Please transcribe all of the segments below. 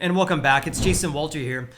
And welcome back. It's JWalter here.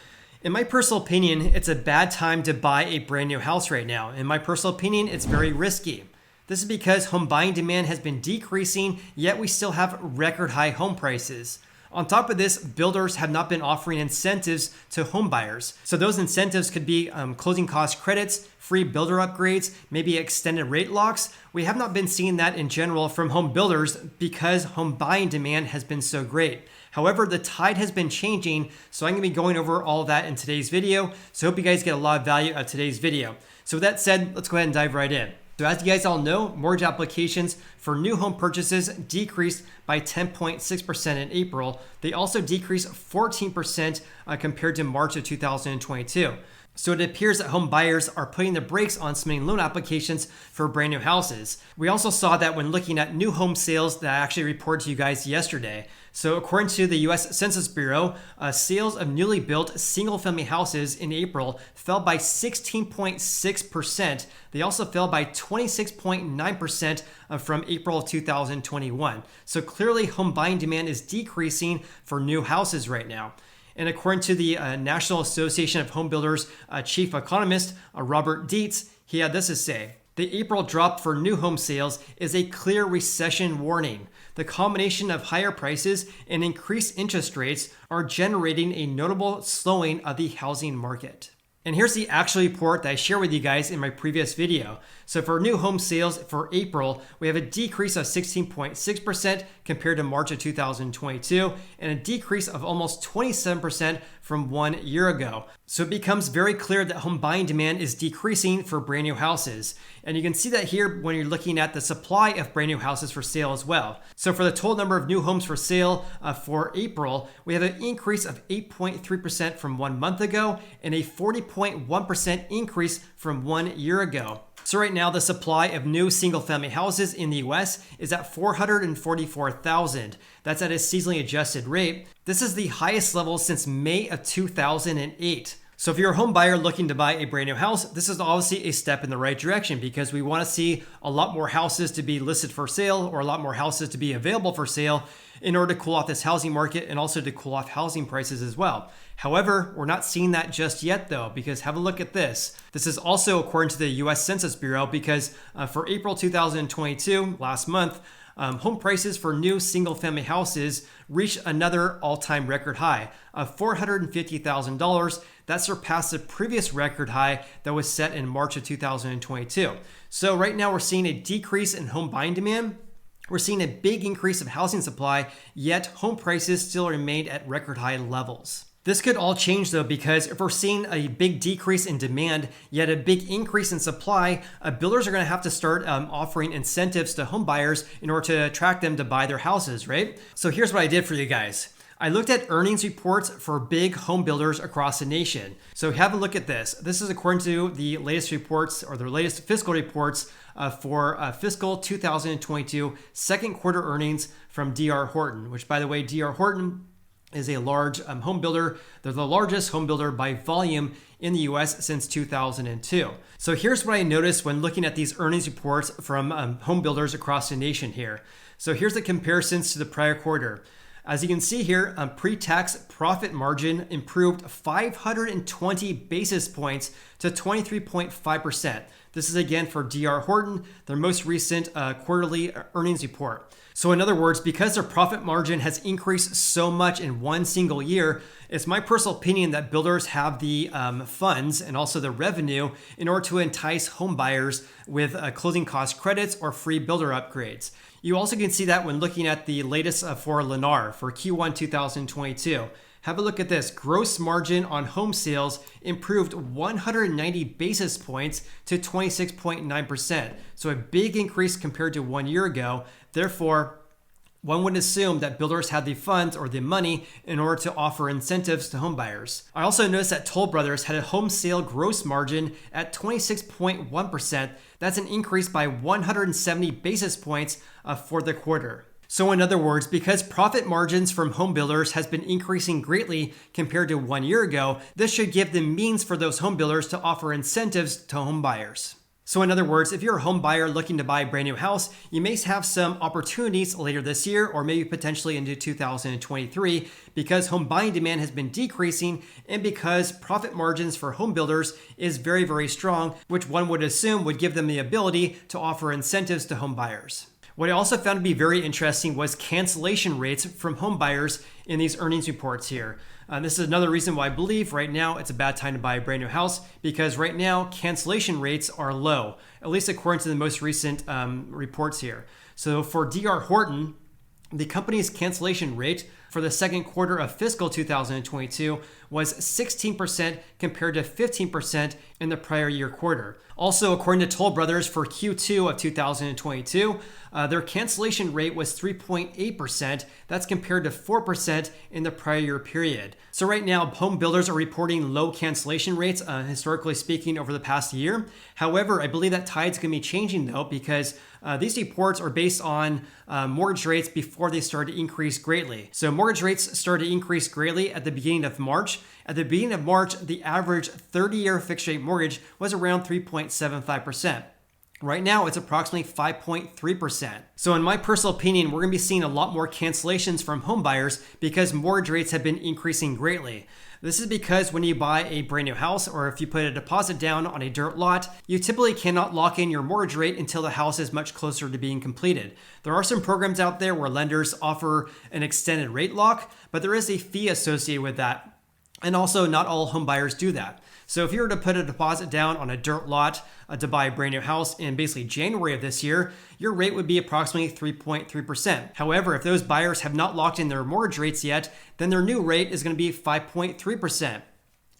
In my personal opinion, it's a bad time to buy a brand new house right now. In my personal opinion, it's very risky. This is because home buying demand has been decreasing, yet we still have record high home prices. On top of this, builders have not been offering incentives to home buyers. So those incentives could be closing cost credits, free builder upgrades, maybe extended rate locks. We have not been seeing that in general from home builders because home buying demand has been so great. However, the tide has been changing, so I'm going to be going over all of that in today's video. So I hope you guys get a lot of value out of today's video. So with that said, let's go ahead and dive right in. So as you guys all know, mortgage applications for new home purchases decreased by 10.6% in April. They also decreased 14% compared to March of 2022. So it appears that home buyers are putting the brakes on submitting loan applications for brand new houses. We also saw that when looking at new home sales that I actually reported to you guys yesterday. So according to the US Census Bureau, sales of newly built single family houses in April fell by 16.6%. They also fell by 26.9% from April of 2021. So clearly home buying demand is decreasing for new houses right now. And according to the National Association of Homebuilders chief economist, Robert Dietz, he had this to say: the April drop for new home sales is a clear recession warning. The combination of higher prices and increased interest rates are generating a notable slowing of the housing market. And here's the actual report that I shared with you guys in my previous video. So for new home sales for April, we have a decrease of 16.6% compared to March of 2022 and a decrease of almost 27% from 1 year ago. So it becomes very clear that home buying demand is decreasing for brand new houses. And you can see that here when you're looking at the supply of brand new houses for sale as well. So for the total number of new homes for sale for April, we have an increase of 8.3% from 1 month ago and a 40.1% increase from 1 year ago. So right now, the supply of new single-family houses in the US is at 444,000. That's at a seasonally adjusted rate. This is the highest level since May of 2008. So if you're a home buyer looking to buy a brand new house, this is obviously a step in the right direction because we want to see a lot more houses to be listed for sale or a lot more houses to be available for sale in order to cool off this housing market and also to cool off housing prices as well. However, we're not seeing that just yet though, because have a look at this. This is also according to the US Census Bureau because for April 2022, last month, home prices for new single-family houses reached another all-time record high of $450,000. That surpassed the previous record high that was set in March of 2022. So right now we're seeing a decrease in home buying demand. We're seeing a big increase of housing supply, yet home prices still remained at record high levels. This could all change though, because if we're seeing a big decrease in demand, yet a big increase in supply, builders are going to have to start offering incentives to home buyers in order to attract them to buy their houses, right? So here's what I did for you guys. I looked at earnings reports for big home builders across the nation. So have a look at this. This is according to the latest reports or the latest fiscal reports for fiscal 2022 second quarter earnings from D.R. Horton, which by the way, D.R. Horton is a large home builder. They're the largest home builder by volume in the US since 2002. So here's what I noticed when looking at these earnings reports from home builders across the nation here. So here's the comparisons to the prior quarter. As you can see here, pre-tax profit margin improved 520 basis points to 23.5%. This is again for D.R. Horton, their most recent quarterly earnings report. So in other words, because their profit margin has increased so much in one single year, it's my personal opinion that builders have the funds and also the revenue in order to entice home buyers with closing cost credits or free builder upgrades. You also can see that when looking at the latest for Lennar for Q1 2022. Have a look at this. Gross margin on home sales improved 190 basis points to 26.9%. So a big increase compared to 1 year ago. Therefore, one would assume that builders have the funds or the money in order to offer incentives to home buyers. I also noticed that Toll Brothers had a home sale gross margin at 26.1%. That's an increase by 170 basis points for the quarter. So in other words, because profit margins from home builders has been increasing greatly compared to 1 year ago, this should give the means for those home builders to offer incentives to home buyers. So in other words, if you're a home buyer looking to buy a brand new house, you may have some opportunities later this year or maybe potentially into 2023 because home buying demand has been decreasing and because profit margins for home builders is very, very strong, which one would assume would give them the ability to offer incentives to home buyers. What I also found to be very interesting was cancellation rates from home buyers in these earnings reports here. This is another reason why I believe right now it's a bad time to buy a brand new house because right now cancellation rates are low, at least according to the most recent reports here. So for D.R. Horton, the company's cancellation rate for the second quarter of fiscal 2022 was 16% compared to 15% in the prior year quarter. Also, according to Toll Brothers for Q2 of 2022, their cancellation rate was 3.8%. That's compared to 4% in the prior year period. So right now, home builders are reporting low cancellation rates, historically speaking, over the past year. However, I believe that tide's going to be changing though, because these reports are based on mortgage rates before they start to increase greatly. So mortgage rates started to increase greatly at the beginning of March. At the beginning of March, the average 30-year fixed rate mortgage was around 3.75%. Right now, it's approximately 5.3%. So in my personal opinion, we're going to be seeing a lot more cancellations from home buyers because mortgage rates have been increasing greatly. This is because when you buy a brand new house or if you put a deposit down on a dirt lot, you typically cannot lock in your mortgage rate until the house is much closer to being completed. There are some programs out there where lenders offer an extended rate lock, but there is a fee associated with that. And also, not all home buyers do that. So if you were to put a deposit down on a dirt lot to buy a brand new house in basically January of this year, your rate would be approximately 3.3%. However, if those buyers have not locked in their mortgage rates yet, then their new rate is going to be 5.3%.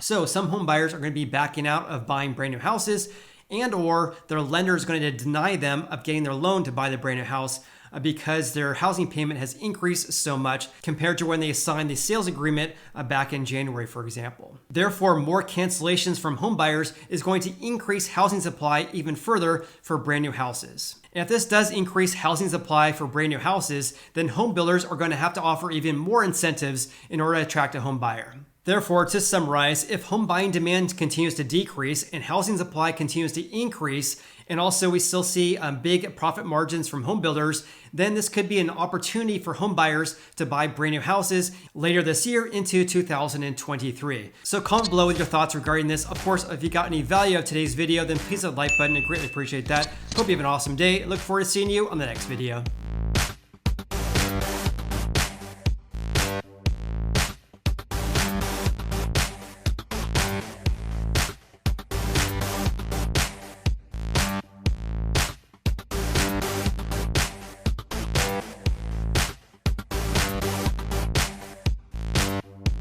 So some home buyers are going to be backing out of buying brand new houses, and or their lender is going to deny them of getting their loan to buy the brand new house because their housing payment has increased so much compared to when they signed the sales agreement back in January, for example. Therefore, more cancellations from home buyers is going to increase housing supply even further for brand new houses. And if this does increase housing supply for brand new houses, then home builders are going to have to offer even more incentives in order to attract a home buyer. Therefore, to summarize, if home buying demand continues to decrease and housing supply continues to increase, and also we still see big profit margins from home builders, then this could be an opportunity for home buyers to buy brand new houses later this year into 2023. So comment below with your thoughts regarding this. Of course, if you got any value of today's video, then please hit the like button. I greatly appreciate that. Hope you have an awesome day. Look forward to seeing you on the next video.